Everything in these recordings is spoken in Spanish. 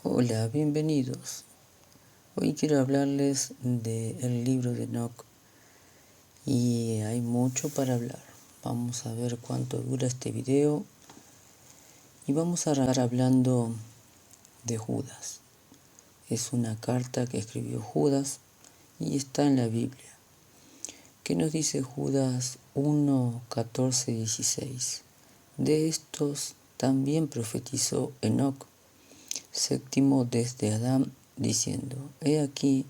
Hola, bienvenidos. Hoy quiero hablarles del libro de Enoc y hay mucho para hablar. Vamos a ver cuánto dura este video y vamos a estar hablando de Judas. Es una carta que escribió Judas y está en la Biblia. ¿Qué nos dice Judas 1, 14, 16? De estos también profetizó Enoc, séptimo desde Adán, diciendo: He aquí,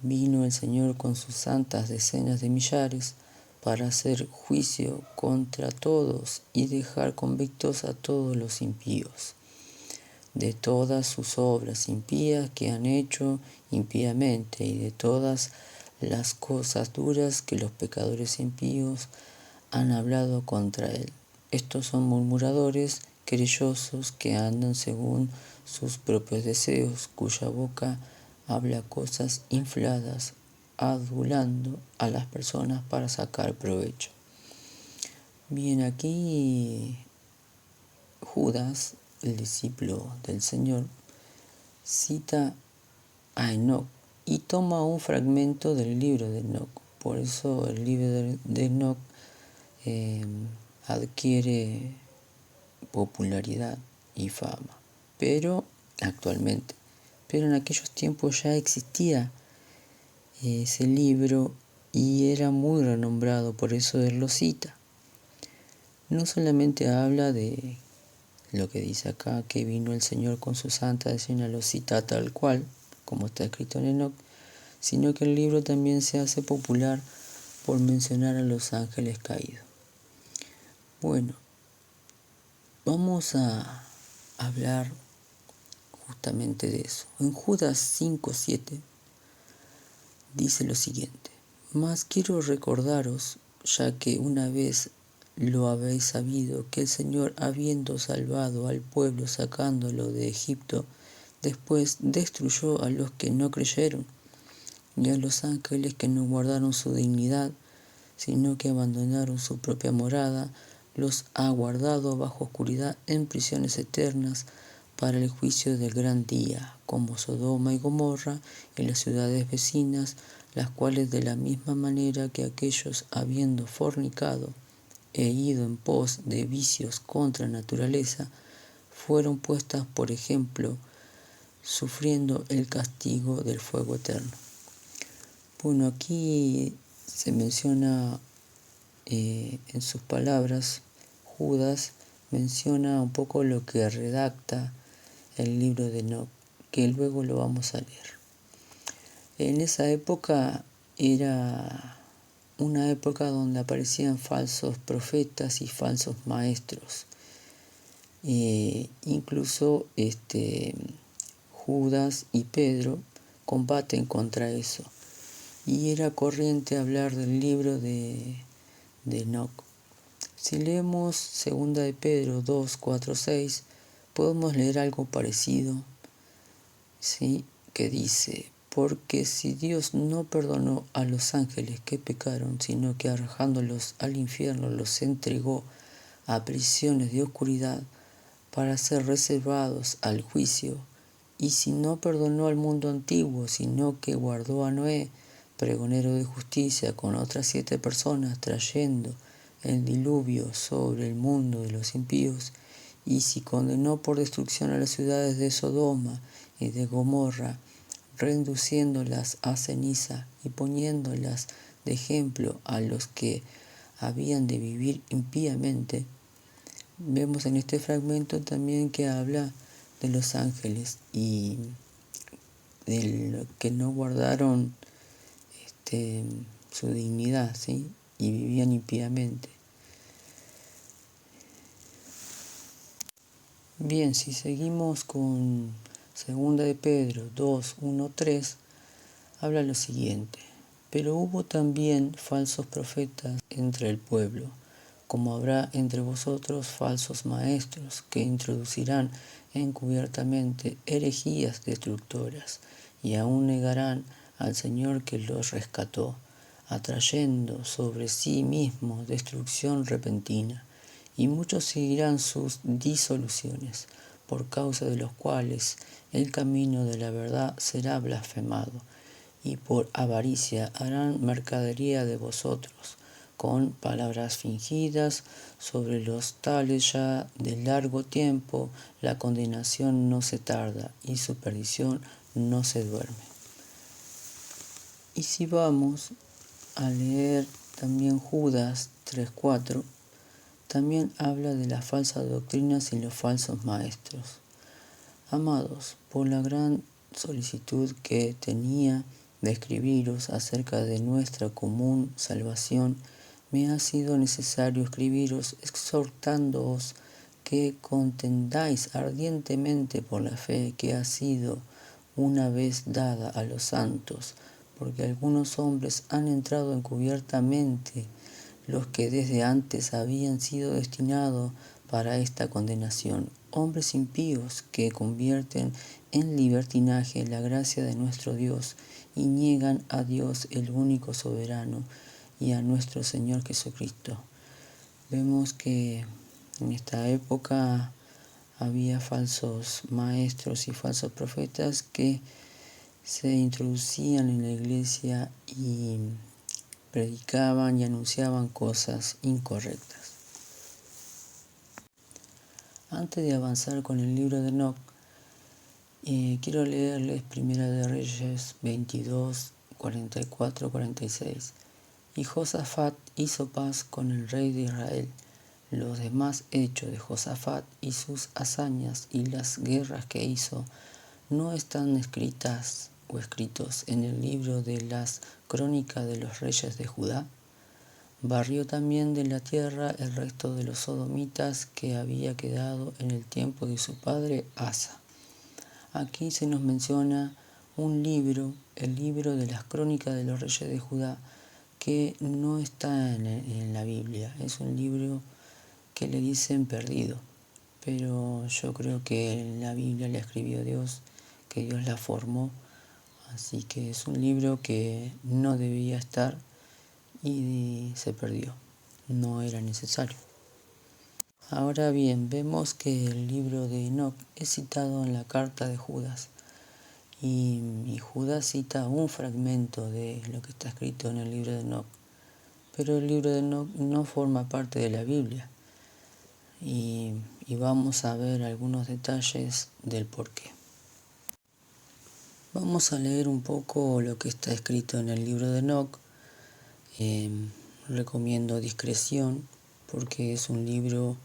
vino el Señor con sus santas decenas de millares para hacer juicio contra todos y dejar convictos a todos los impíos, de todas sus obras impías que han hecho impíamente y de todas las cosas duras que los pecadores impíos han hablado contra él. Estos son murmuradores, querellosos, que andan según sus propios deseos, cuya boca habla cosas infladas, adulando a las personas para sacar provecho. Bien, aquí Judas, el discípulo del Señor, cita a Enoc y toma un fragmento del libro de Enoc. Por eso el libro de Enoc adquiere popularidad y fama, pero actualmente. Pero en aquellos tiempos ya existía ese libro y era muy renombrado, por eso él lo cita. No solamente habla de lo que dice acá, que vino el Señor con su santa decena, lo cita tal cual, como está escrito en Enoc, sino que el libro también se hace popular por mencionar a los ángeles caídos. Bueno, vamos a hablar justamente de eso. En Judas 5:7 dice lo siguiente: Mas quiero recordaros, ya que una vez lo habéis sabido, que el Señor, habiendo salvado al pueblo sacándolo de Egipto, después destruyó a los que no creyeron, y a los ángeles que no guardaron su dignidad, sino que abandonaron su propia morada, los ha guardado bajo oscuridad en prisiones eternas para el juicio del gran día, como Sodoma y Gomorra y las ciudades vecinas, las cuales de la misma manera que aquellos, habiendo fornicado e ido en pos de vicios contra naturaleza, fueron puestas por ejemplo, sufriendo el castigo del fuego eterno. Bueno, aquí se menciona en sus palabras, Judas menciona un poco lo que redacta el libro de Enoc, que luego lo vamos a leer. En esa época era una época donde aparecían falsos profetas y falsos maestros. Incluso Judas y Pedro combaten contra eso. Y era corriente hablar del libro de Enoc. Si leemos 2 de Pedro 2, 4, 6, podemos leer algo parecido, ¿sí? Que dice: Porque si Dios no perdonó a los ángeles que pecaron, sino que arrojándolos al infierno los entregó a prisiones de oscuridad para ser reservados al juicio, y si no perdonó al mundo antiguo, sino que guardó a Noé, pregonero de justicia, con otras 7 personas, trayendo el diluvio sobre el mundo de los impíos, y si condenó por destrucción a las ciudades de Sodoma y de Gomorra, reduciéndolas a ceniza y poniéndolas de ejemplo a los que habían de vivir impíamente. Vemos en este fragmento también que habla de los ángeles y de los que no guardaron su dignidad, ¿sí? Y vivían impíamente. Bien, si seguimos con 2 de Pedro 2, 1, 3, habla lo siguiente: Pero hubo también falsos profetas entre el pueblo, como habrá entre vosotros falsos maestros, que introducirán encubiertamente herejías destructoras, y aún negarán al Señor que los rescató, atrayendo sobre sí mismos destrucción repentina. Y muchos seguirán sus disoluciones, por causa de los cuales el camino de la verdad será blasfemado, y por avaricia harán mercadería de vosotros, con palabras fingidas. Sobre los tales ya de largo tiempo la condenación no se tarda, y su perdición no se duerme. Y si vamos a leer también Judas 3:4, también habla de las falsas doctrinas y los falsos maestros. Amados, por la gran solicitud que tenía de escribiros acerca de nuestra común salvación, me ha sido necesario escribiros exhortándoos que contendáis ardientemente por la fe que ha sido una vez dada a los santos, porque algunos hombres han entrado encubiertamente, los que desde antes habían sido destinados para esta condenación, hombres impíos que convierten en libertinaje la gracia de nuestro Dios y niegan a Dios el único soberano y a nuestro Señor Jesucristo. Vemos que en esta época había falsos maestros y falsos profetas que se introducían en la iglesia y predicaban y anunciaban cosas incorrectas. Antes de avanzar con el libro de Enoc, quiero leerles Primera de Reyes 22, 44, 46. Y Josafat hizo paz con el rey de Israel. Los demás hechos de Josafat y sus hazañas y las guerras que hizo no están escritas o escritos en el libro de las crónicas de los reyes de Judá. Barrió también de la tierra el resto de los sodomitas que había quedado en el tiempo de su padre Asa. Aquí se nos menciona un libro, el libro de las crónicas de los reyes de Judá, que no está en la Biblia. Es un libro que le dicen perdido, pero yo creo que la Biblia la escribió Dios, que Dios la formó, así que es un libro que no debía estar y se perdió, no era necesario. Ahora bien, vemos que el libro de Enoc es citado en la carta de Judas, y Judas cita un fragmento de lo que está escrito en el libro de Enoc, pero el libro de Enoc no forma parte de la Biblia, y vamos a ver algunos detalles del porqué. Vamos a leer un poco lo que está escrito en el libro de Enoc. Recomiendo discreción porque es un libro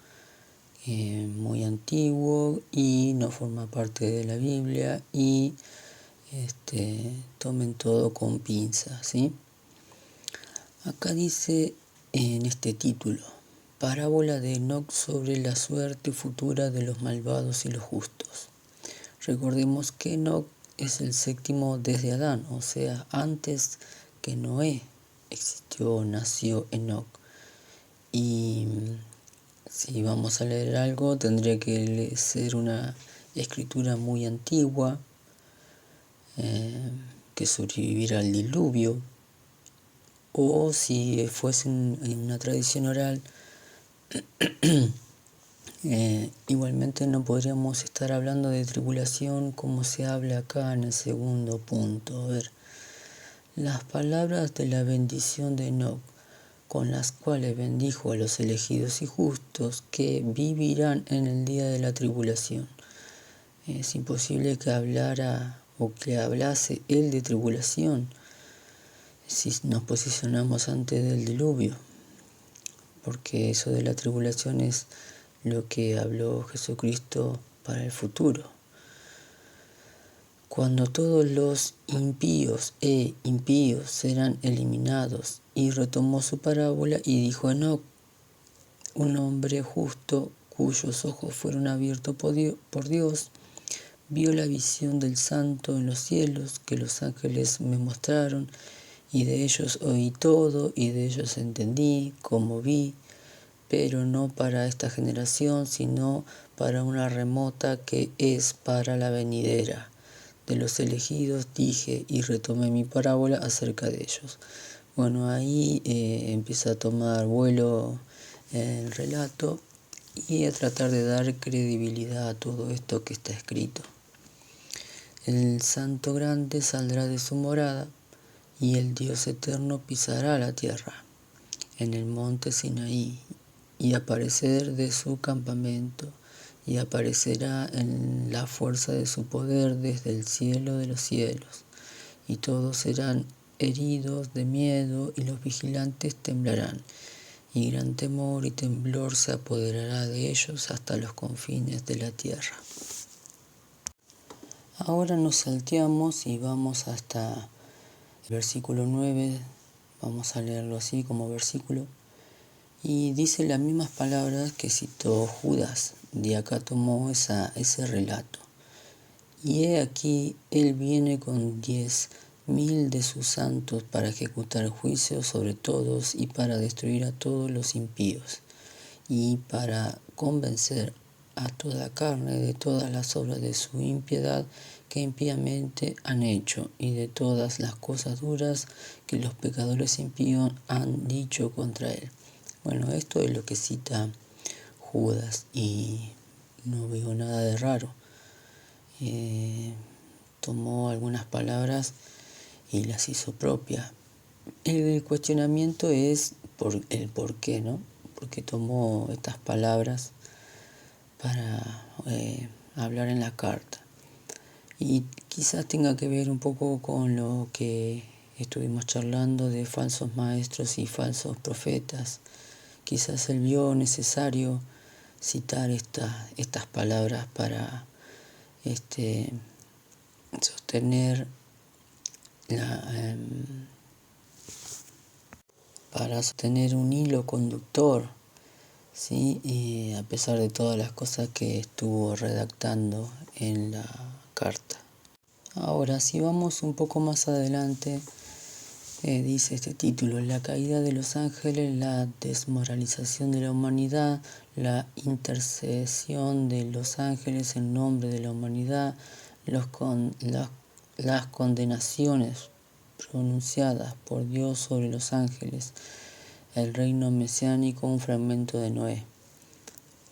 muy antiguo y no forma parte de la Biblia, y tomen todo con pinzas, ¿sí? Acá dice en este título: Parábola de Enoc sobre la suerte futura de los malvados y los justos. Recordemos que Enoc es el séptimo desde Adán, o sea, antes que Noé existió, nació Enoc. Y si vamos a leer algo, tendría que ser una escritura muy antigua, que sobreviviera al diluvio, o si fuese en una tradición oral, igualmente no podríamos estar hablando de tribulación como se habla acá en el segundo punto. A ver, las palabras de la bendición de Enoc, con las cuales bendijo a los elegidos y justos que vivirán en el día de la tribulación. Es imposible que hablara o que hablase él de tribulación si nos posicionamos antes del diluvio, porque eso de la tribulación es lo que habló Jesucristo para el futuro. Cuando todos los impíos serán eliminados, y retomó su parábola y dijo: Enoc, un hombre justo cuyos ojos fueron abiertos por Dios, vio la visión del Santo en los cielos que los ángeles me mostraron, y de ellos oí todo, y de ellos entendí como vi, pero no para esta generación, sino para una remota que es para la venidera. De los elegidos dije y retomé mi parábola acerca de ellos. Bueno, ahí empieza a tomar vuelo el relato y a tratar de dar credibilidad a todo esto que está escrito. El Santo Grande saldrá de su morada y el Dios Eterno pisará la tierra en el monte Sinaí y aparecer de su campamento y aparecerá en la fuerza de su poder desde el cielo de los cielos y todos serán heridos de miedo y los vigilantes temblarán y gran temor y temblor se apoderará de ellos hasta los confines de la tierra. Ahora nos salteamos y vamos hasta el versículo 9, vamos a leerlo así como versículo, y dice las mismas palabras que citó Judas, de acá tomó ese relato. Y he aquí, él viene con 10.000 de sus santos para ejecutar juicio sobre todos y para destruir a todos los impíos y para convencer a toda carne de todas las obras de su impiedad que impíamente han hecho y de todas las cosas duras que los pecadores impíos han dicho contra él. Bueno, esto es lo que cita Judas y no veo nada de raro. Tomó algunas palabras y las hizo propias. El cuestionamiento es el por qué, ¿no? Porque tomó estas palabras para hablar en la carta. Y quizás tenga que ver un poco con lo que estuvimos charlando de falsos maestros y falsos profetas. Quizás él vio necesario citar estas palabras para sostener para sostener un hilo conductor, ¿sí? Y a pesar de todas las cosas que estuvo redactando en la carta. Ahora, si vamos un poco más adelante, dice este título: la caída de los ángeles, la desmoralización de la humanidad, la intercesión de los ángeles en nombre de la humanidad, las condenaciones pronunciadas por Dios sobre los ángeles, el reino mesiánico, un fragmento de Noé.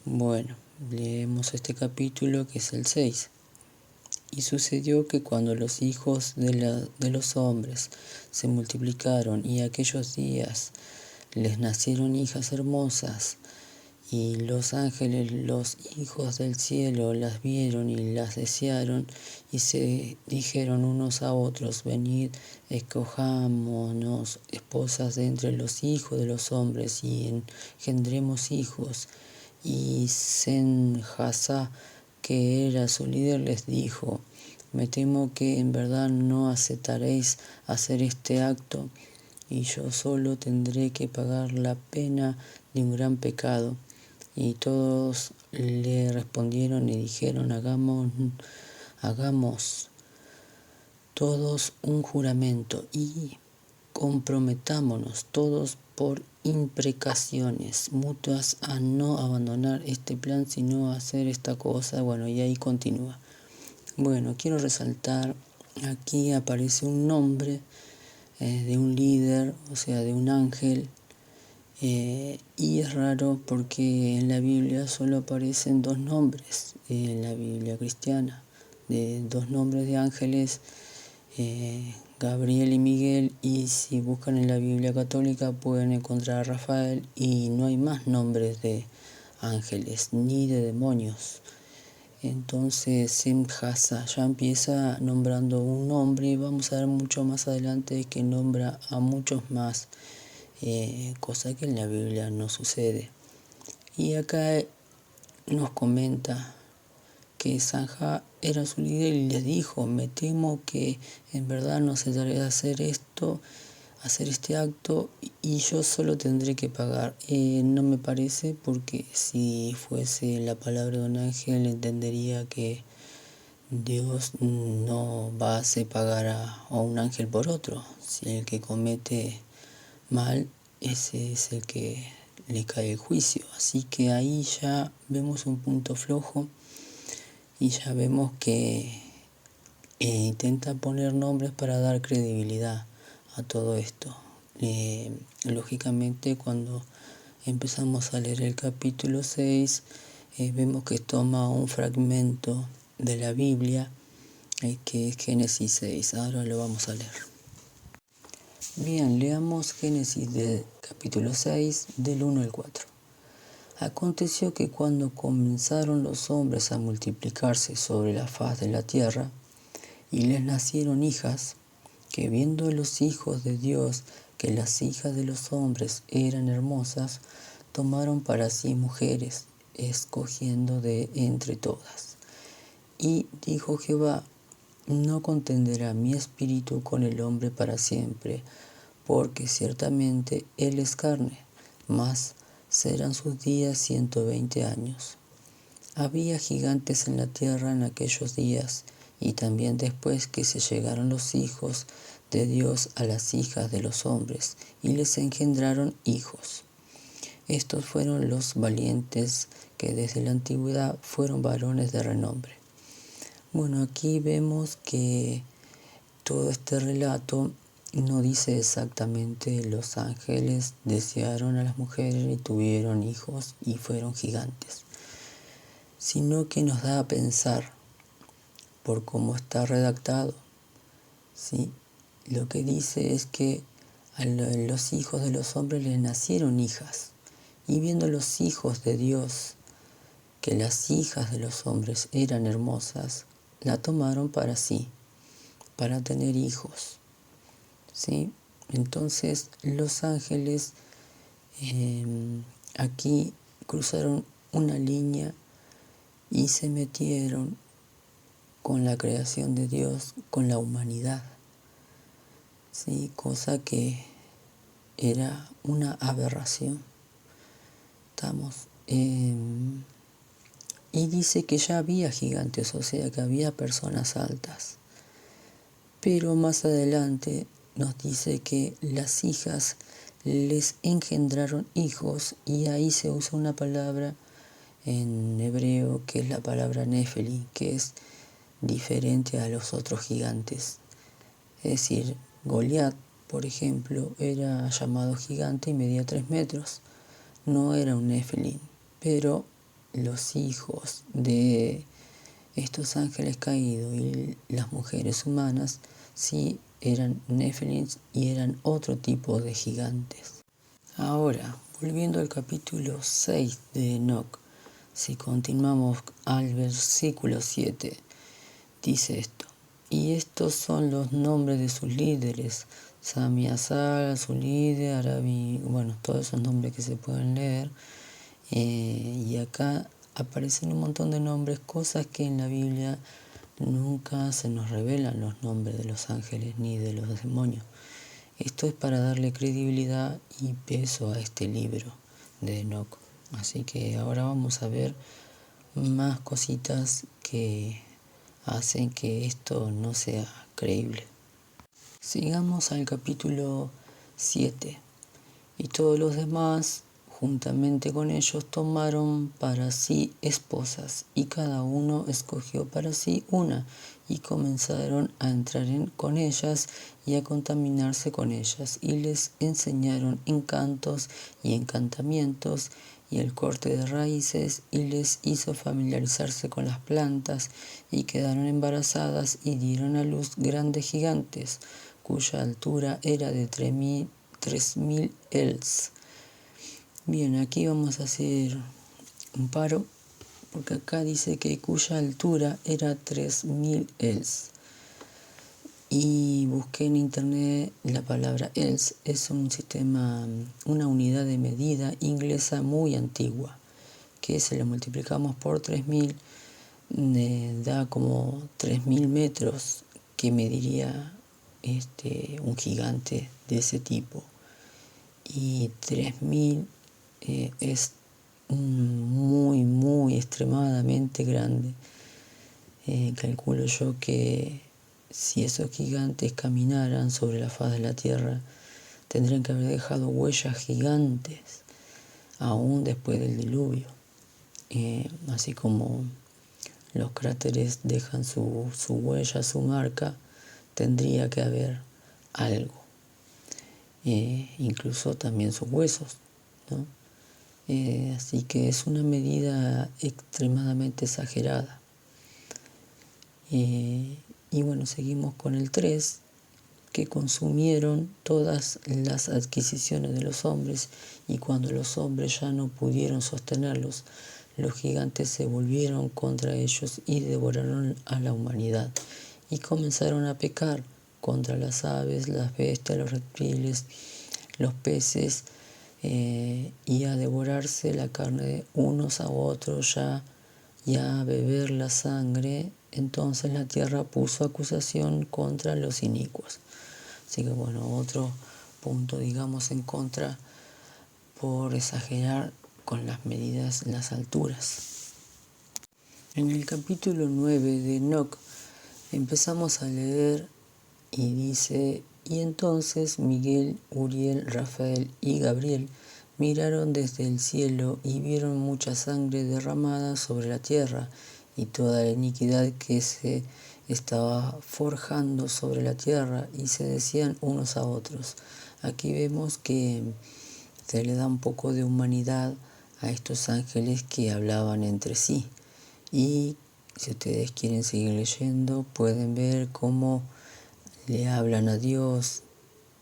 Bueno, leemos este capítulo que es el 6. Y sucedió que cuando los hijos de los hombres se multiplicaron y aquellos días les nacieron hijas hermosas, y los ángeles, los hijos del cielo, las vieron y las desearon, y se dijeron unos a otros: venid, escojámonos esposas de entre los hijos de los hombres, y engendremos hijos. Y Senjasá, que era su líder, les dijo: me temo que en verdad no aceptaréis hacer este acto, y yo solo tendré que pagar la pena de un gran pecado. Y todos le respondieron y dijeron: hagamos todos un juramento y comprometámonos todos por imprecaciones mutuas a no abandonar este plan, sino a hacer esta cosa. Bueno, y ahí continúa. Bueno, quiero resaltar, aquí aparece un nombre de un líder, o sea, de un ángel, y es raro porque en la Biblia solo aparecen 2 nombres, en la Biblia cristiana, de 2 nombres de ángeles, Gabriel y Miguel, y si buscan en la Biblia católica pueden encontrar a Rafael, y no hay más nombres de ángeles ni de demonios. Entonces Senjasá ya empieza nombrando un nombre, y vamos a ver mucho más adelante que nombra a muchos más, cosa que en la Biblia no sucede. Y acá nos comenta que Sanja era su líder y les dijo: me temo que en verdad no se daré a hacer este acto, y yo solo tendré que pagar. No me parece, porque si fuese la palabra de un ángel entendería que Dios no va a hacer pagar a un ángel por otro. Si el que comete mal, ese es el que le cae el juicio. Así que ahí ya vemos un punto flojo, y ya vemos que intenta poner nombres para dar credibilidad a todo esto. Lógicamente, cuando empezamos a leer el capítulo 6, vemos que toma un fragmento de la Biblia, que es Génesis 6. Ahora lo vamos a leer. Bien, leamos Génesis del capítulo 6, del 1 al 4. Aconteció que cuando comenzaron los hombres a multiplicarse sobre la faz de la tierra, y les nacieron hijas, que viendo los hijos de Dios que las hijas de los hombres eran hermosas, tomaron para sí mujeres, escogiendo de entre todas. Y dijo Jehová: no contenderá mi espíritu con el hombre para siempre, porque ciertamente él es carne, mas serán sus días 120 años. Había gigantes en la tierra en aquellos días, y también después que se llegaron los hijos de Dios a las hijas de los hombres, y les engendraron hijos. Estos fueron los valientes que desde la antigüedad fueron varones de renombre. Bueno, aquí vemos que todo este relato no dice exactamente los ángeles desearon a las mujeres y tuvieron hijos y fueron gigantes, sino que nos da a pensar por cómo está redactado, ¿sí? Lo que dice es que a los hijos de los hombres les nacieron hijas, y viendo los hijos de Dios que las hijas de los hombres eran hermosas, la tomaron para sí, para tener hijos, ¿sí? Entonces los ángeles aquí cruzaron una línea y se metieron con la creación de Dios, con la humanidad, ¿sí? Cosa que era una aberración. Y dice que ya había gigantes, o sea que había personas altas. Pero más adelante nos dice que las hijas les engendraron hijos, y ahí se usa una palabra en hebreo que es la palabra Nefeli, que es diferente a los otros gigantes. Es decir, Goliat, por ejemplo, era llamado gigante y medía 3 metros. No era un Nefelín, pero los hijos de estos ángeles caídos y las mujeres humanas sí eran Nefelins y eran otro tipo de gigantes. Ahora, volviendo al capítulo 6 de Enoc, si continuamos al versículo 7, dice esto: y estos son los nombres de sus líderes: Samiasal, su líder, Arabi, bueno, todos esos nombres que se pueden leer. Y acá aparecen un montón de nombres, cosas que en la Biblia nunca se nos revelan los nombres de los ángeles ni de los demonios. Esto es para darle credibilidad y peso a este libro de Enoc. Así que ahora vamos a ver más cositas que hacen que esto no sea creíble. Sigamos al capítulo 7. Y todos los demás, juntamente con ellos, tomaron para sí esposas, y cada uno escogió para sí una, y comenzaron a entrar con ellas y a contaminarse con ellas, y les enseñaron encantos y encantamientos y el corte de raíces, y les hizo familiarizarse con las plantas, y quedaron embarazadas y dieron a luz grandes gigantes, cuya altura era de 3.000 els. Bien, aquí vamos a hacer un paro, porque acá dice que cuya altura era 3.000 els. Y busqué en internet la palabra els, es un sistema, una unidad de medida inglesa muy antigua, que si la multiplicamos por 3.000, da como 3.000 metros, que mediría un gigante de ese tipo. Y 3.000 es muy extremadamente grande. Calculo yo que si esos gigantes caminaran sobre la faz de la tierra, tendrían que haber dejado huellas gigantes aún después del diluvio. Así como los cráteres dejan su huella, su marca, tendría que haber algo. Incluso también sus huesos, ¿no? Así que es una medida extremadamente exagerada. Y bueno, seguimos con el 3, que consumieron todas las adquisiciones de los hombres, y cuando los hombres ya no pudieron sostenerlos, los gigantes se volvieron contra ellos y devoraron a la humanidad, y comenzaron a pecar contra las aves, las bestias, los reptiles, los peces, y a devorarse la carne de unos a otros, y a beber la sangre. Entonces la tierra puso acusación contra los inicuos. Así que bueno, otro punto, digamos, en contra por exagerar con las medidas, las alturas. En el capítulo 9 de Enoc empezamos a leer y dice: y entonces Miguel, Uriel, Rafael y Gabriel miraron desde el cielo y vieron mucha sangre derramada sobre la tierra y toda la iniquidad que se estaba forjando sobre la tierra, y se decían unos a otros. Aquí vemos que se le da un poco de humanidad a estos ángeles que hablaban entre sí. Y si ustedes quieren seguir leyendo, pueden ver cómo le hablan a Dios,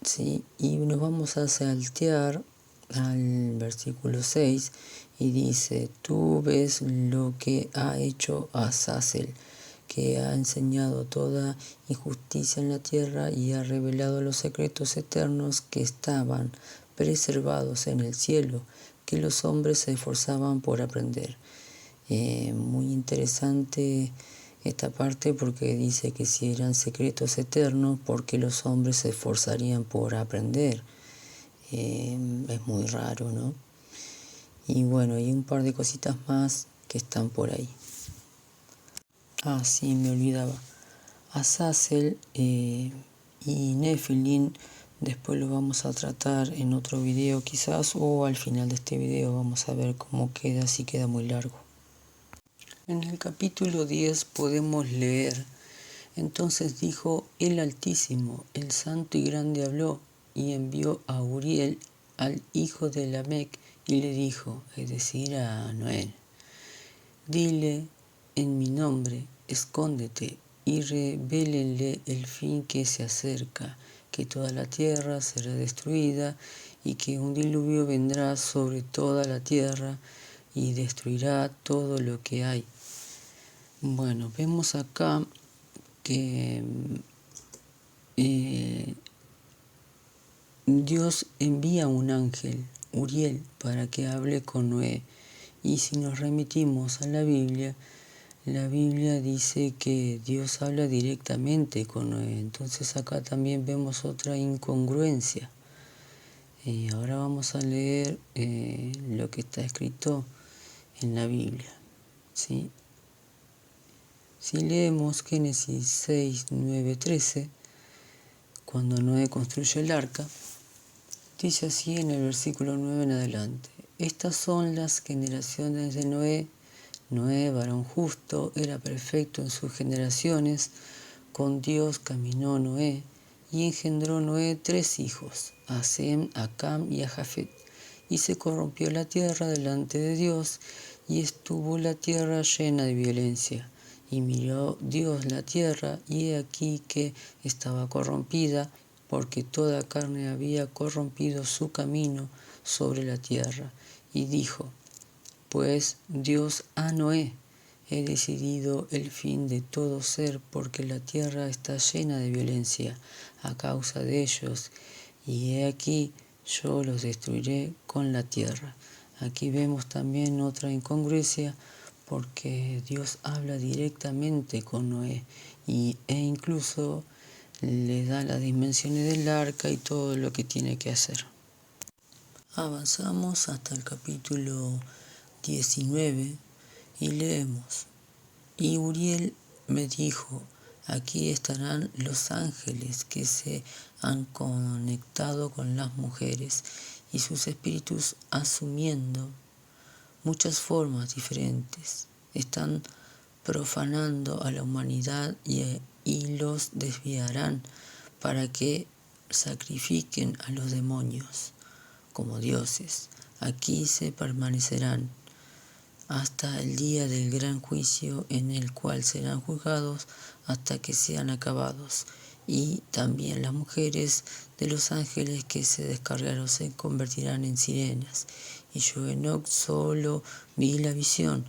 ¿sí? Y nos vamos a saltear al versículo 6 y dice: tú ves lo que ha hecho Azazel, que ha enseñado toda injusticia en la tierra y ha revelado los secretos eternos que estaban preservados en el cielo, que los hombres se esforzaban por aprender. Muy interesante esta parte, porque dice que si eran secretos eternos, porque los hombres se esforzarían por aprender. Es muy raro, ¿no? Y bueno, hay un par de cositas más que están por ahí. Sí, me olvidaba. Azazel y Nephilim, después lo vamos a tratar en otro video quizás, o al final de este video vamos a ver cómo queda, si queda muy largo. En el capítulo 10 podemos leer: entonces dijo el Altísimo, el Santo y Grande habló, y envió a Uriel, al hijo de Lamec, y le dijo, es decir, a Noé: dile en mi nombre, escóndete, y revélenle el fin que se acerca, que toda la tierra será destruida, y que un diluvio vendrá sobre toda la tierra, y destruirá todo lo que hay. Bueno, vemos acá que Dios envía un ángel, Uriel, para que hable con Noé. Y si nos remitimos a la Biblia dice que Dios habla directamente con Noé. Entonces acá también vemos otra incongruencia. Ahora vamos a leer lo que está escrito en la Biblia, ¿sí? Si leemos Génesis 6, 9, 13, cuando Noé construye el arca, dice así en el versículo 9 en adelante: estas son las generaciones de Noé. Noé, varón justo, era perfecto en sus generaciones. Con Dios caminó Noé, y engendró Noé 3 hijos, a Sem, a Cam y a Jafet. Y se corrompió la tierra delante de Dios, y estuvo la tierra llena de violencia. Y miró Dios la tierra, y he aquí que estaba corrompida, porque toda carne había corrompido su camino sobre la tierra. Y dijo: pues Dios a Noé: he decidido el fin de todo ser, porque la tierra está llena de violencia a causa de ellos, y he aquí yo los destruiré con la tierra. Aquí vemos también otra incongruencia, porque Dios habla directamente con Noé e incluso le da las dimensiones del arca y todo lo que tiene que hacer. Avanzamos hasta el capítulo 19 y leemos: y Uriel me dijo: aquí estarán los ángeles que se han conectado con las mujeres, y sus espíritus, asumiendo muchas formas diferentes, están profanando a la humanidad y los desviarán para que sacrifiquen a los demonios como dioses, aquí se permanecerán hasta el día del gran juicio, en el cual serán juzgados hasta que sean acabados. Y también las mujeres de los ángeles que se descargaron se convertirán en sirenas. Y yo, Enoc, solo vi la visión,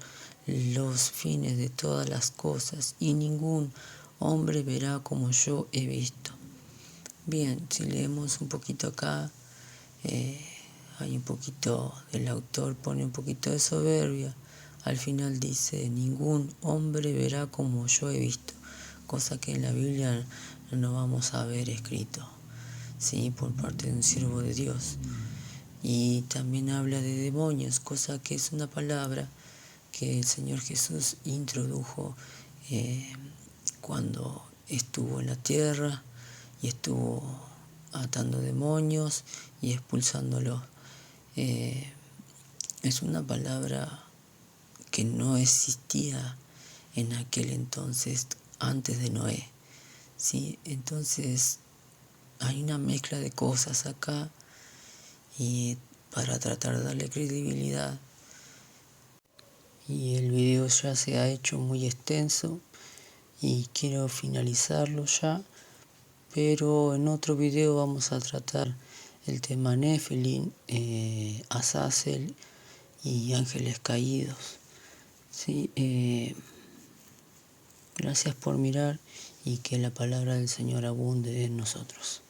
los fines de todas las cosas, y ningún hombre verá como yo he visto. Bien, si leemos un poquito acá, hay un poquito, el autor pone un poquito de soberbia. Al final dice, ningún hombre verá como yo he visto, cosa que en la Biblia no vamos a ver escrito, ¿sí? Por parte de un siervo de Dios. Y también habla de demonios, cosa que es una palabra que el Señor Jesús introdujo cuando estuvo en la tierra y estuvo atando demonios y expulsándolos. Es una palabra que no existía en aquel entonces, antes de Noé, ¿sí? Entonces hay una mezcla de cosas acá, y para tratar de darle credibilidad. Y el video ya se ha hecho muy extenso y quiero finalizarlo ya, pero en otro video vamos a tratar el tema Nephilim, Azazel y ángeles caídos. Sí, gracias por mirar y que la palabra del Señor abunde en nosotros.